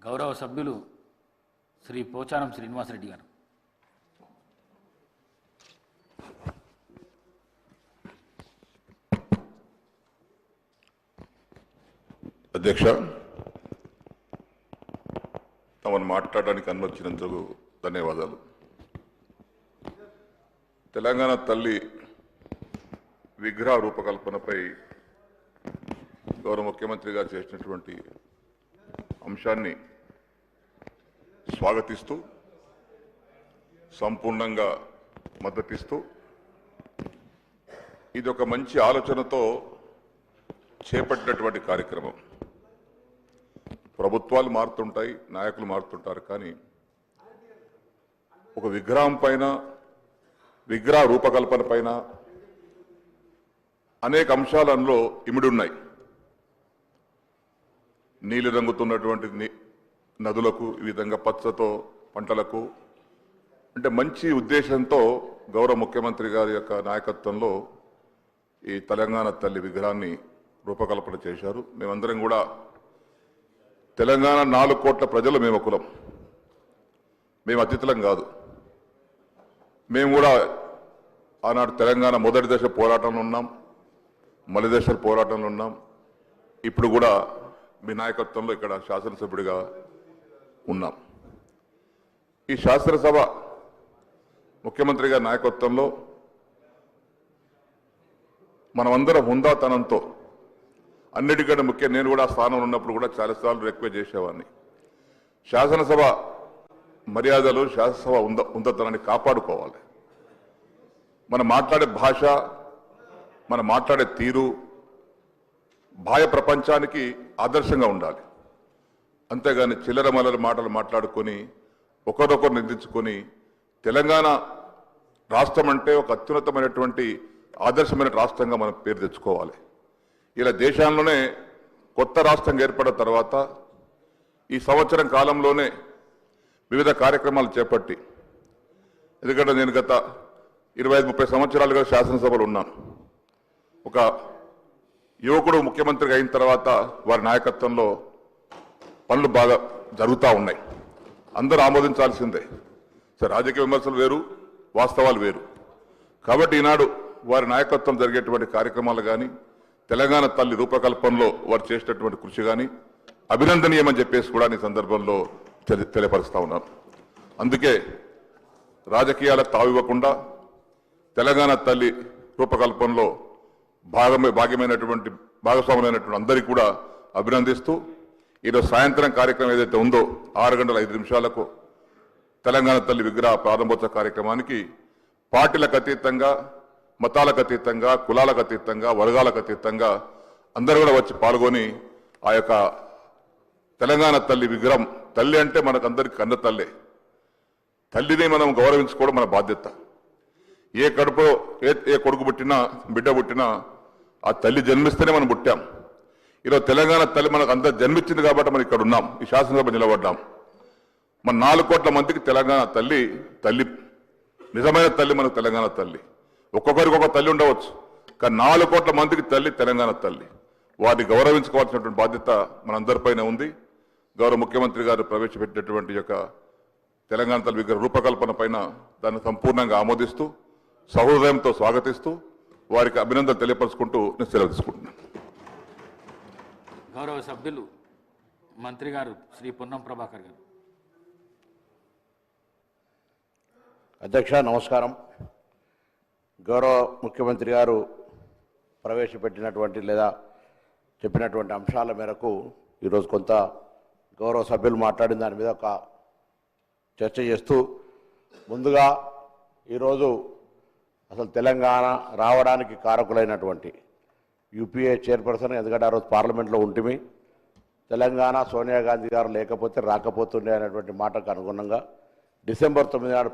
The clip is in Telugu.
గౌరవ సభ్యులు శ్రీ పోచారం శ్రీనివాసరెడ్డి గారు. అధ్యక్ష, తమను మాట్లాడడానికి అనుమతించినందుకు ధన్యవాదాలు. తెలంగాణ తల్లి విగ్రహ రూపకల్పనపై గౌరవ ముఖ్యమంత్రి గారు చేసినటువంటి అంశాన్ని స్వాగతిస్తూ సంపూర్ణంగా మద్దతిస్తూ ఇది ఒక మంచి ఆలోచనతో చేపట్టినటువంటి కార్యక్రమం. ప్రభుత్వాలు మారుతుంటాయి, నాయకులు మారుతుంటారు, కానీ ఒక విగ్రహం పైన, విగ్రహ రూపకల్పన పైన అనేక అంశాలు అందులో ఇమిడి ఉన్నాయి. నీలి రంగుతున్నటువంటి నదులకు, ఈ విధంగా పచ్చతో పంటలకు, అంటే మంచి ఉద్దేశంతో గౌరవ ముఖ్యమంత్రి గారి యొక్క నాయకత్వంలో ఈ తెలంగాణ తల్లి విగ్రహాన్ని రూపకల్పన చేశారు. మేమందరం కూడా తెలంగాణ 4 కోట్ల ప్రజలు మేము కులం, మేము అతిథులం కాదు. మేము కూడా ఆనాడు తెలంగాణ మొదటి దశ పోరాటంలో ఉన్నాం, మలి దశ పోరాటంలో ఉన్నాం. ఇప్పుడు కూడా మీ నాయకత్వంలో ఇక్కడ శాసనసభ్యుడిగా ఉన్నాం. ఈ శాసనసభ ముఖ్యమంత్రి గారి నాయకత్వంలో మనమందరం హుందాతనంతో, అన్నిటికంటే ముఖ్యం నేను కూడా స్థానంలో ఉన్నప్పుడు కూడా చాలాసార్లు రిక్వెస్ట్ చేసేవాడిని, శాసనసభ మర్యాదలు, శాసనసభ హుందాతనాన్ని కాపాడుకోవాలి. మనం మాట్లాడే భాష, మనం మాట్లాడే తీరు బాహ్య ప్రపంచానికి ఆదర్శంగా ఉండాలి. అంతేగాని చిల్లర మల్లర మాటలు మాట్లాడుకొని ఒకరొకరు నిందించుకొని, తెలంగాణ రాష్ట్రం అంటే ఒక అత్యున్నతమైనటువంటి ఆదర్శమైన రాష్ట్రంగా మనం పేరు తెచ్చుకోవాలి. ఇలా దేశంలోనే కొత్త రాష్ట్రం ఏర్పడిన తర్వాత ఈ సంవత్సరం కాలంలోనే వివిధ కార్యక్రమాలు చేపట్టి, ఎందుకంటే నేను గత 25-30 సంవత్సరాలుగా శాసనసభలో ఉన్నాను. ఒక యువకుడు ముఖ్యమంత్రిగా అయిన తర్వాత వారి నాయకత్వంలో పనులు బాగా జరుగుతూ ఉన్నాయి. అందరూ ఆమోదించాల్సిందే. సరే, రాజకీయ విమర్శలు వేరు, వాస్తవాలు వేరు. కాబట్టి ఈనాడు వారి నాయకత్వం జరిగేటువంటి కార్యక్రమాలు కానీ, తెలంగాణ తల్లి రూపకల్పనలో వారు చేసినటువంటి కృషి కానీ అభినందనీయమని చెప్పేసి కూడా ఈ సందర్భంలో తెలియపరుస్తా ఉన్నాను. అందుకే రాజకీయాలకు తావివ్వకుండా తెలంగాణ తల్లి రూపకల్పనలో భాగస్వాములైనటువంటి అందరికీ కూడా అభినందిస్తూ, ఈరోజు సాయంత్రం కార్యక్రమం ఏదైతే ఉందో 6:05 తెలంగాణ తల్లి విగ్రహ ప్రారంభోత్సవ కార్యక్రమానికి పార్టీలకు అతీతంగా, మతాలకు అతీతంగా, కులాలకు అతీతంగా, వర్గాలకు అతీతంగా అందరూ కూడా వచ్చి పాల్గొని ఆ యొక్క తెలంగాణ తల్లి విగ్రహం, తల్లి అంటే మనకందరికీ కన్న తల్లే, తల్లిని మనం గౌరవించుకోవడం మన బాధ్యత. ఏ కడుపు ఏ కొడుకు పుట్టినా, బిడ్డ పుట్టినా ఆ తల్లి జన్మిస్తేనే మనం పుట్టాం. ఈరోజు తెలంగాణ తల్లి మనకు అందరు జన్మించింది కాబట్టి మనం ఇక్కడ ఉన్నాం, ఈ శాసనసభ నిలబడ్డాం. మన 4 కోట్ల మందికి తెలంగాణ తల్లి నిజమైన తల్లి మనకు తెలంగాణ తల్లి. ఒక్కొక్కరికి ఒక తల్లి ఉండవచ్చు, కానీ 4 కోట్ల మందికి తల్లి తెలంగాణ తల్లి. వాటిని గౌరవించుకోవాల్సినటువంటి బాధ్యత మనందరిపైన ఉంది. గౌరవ ముఖ్యమంత్రి గారు ప్రవేశపెట్టినటువంటి యొక్క తెలంగాణ తల్లి విగ్రహ రూపకల్పన పైన దాన్ని సంపూర్ణంగా ఆమోదిస్తూ, సహృదయంతో స్వాగతిస్తూ, వారికి అభినందనలు తెలియపరుచుకుంటూ నేను సెలవు తీసుకుంటున్నాను. గౌరవ సభ్యులు మంత్రి గారు శ్రీ పొన్నం ప్రభాకర్ గారు. అధ్యక్ష, నమస్కారం. గౌరవ ముఖ్యమంత్రి గారు ప్రవేశపెట్టినటువంటి లేదా చెప్పినటువంటి అంశాల మేరకు ఈరోజు కొంత గౌరవ సభ్యులు మాట్లాడిన దాని మీద ఒక చర్చ చేస్తూ, ముందుగా ఈరోజు అసలు తెలంగాణ రావడానికి కారకులైనటువంటి యూపీఏ చైర్పర్సన్, ఎందుకంటే ఆ రోజు పార్లమెంట్లో ఉంటిమి, తెలంగాణ సోనియా గాంధీ గారు లేకపోతే రాకపోతుండే అనేటువంటి మాటకు అనుగుణంగా డిసెంబర్ 9 నాడు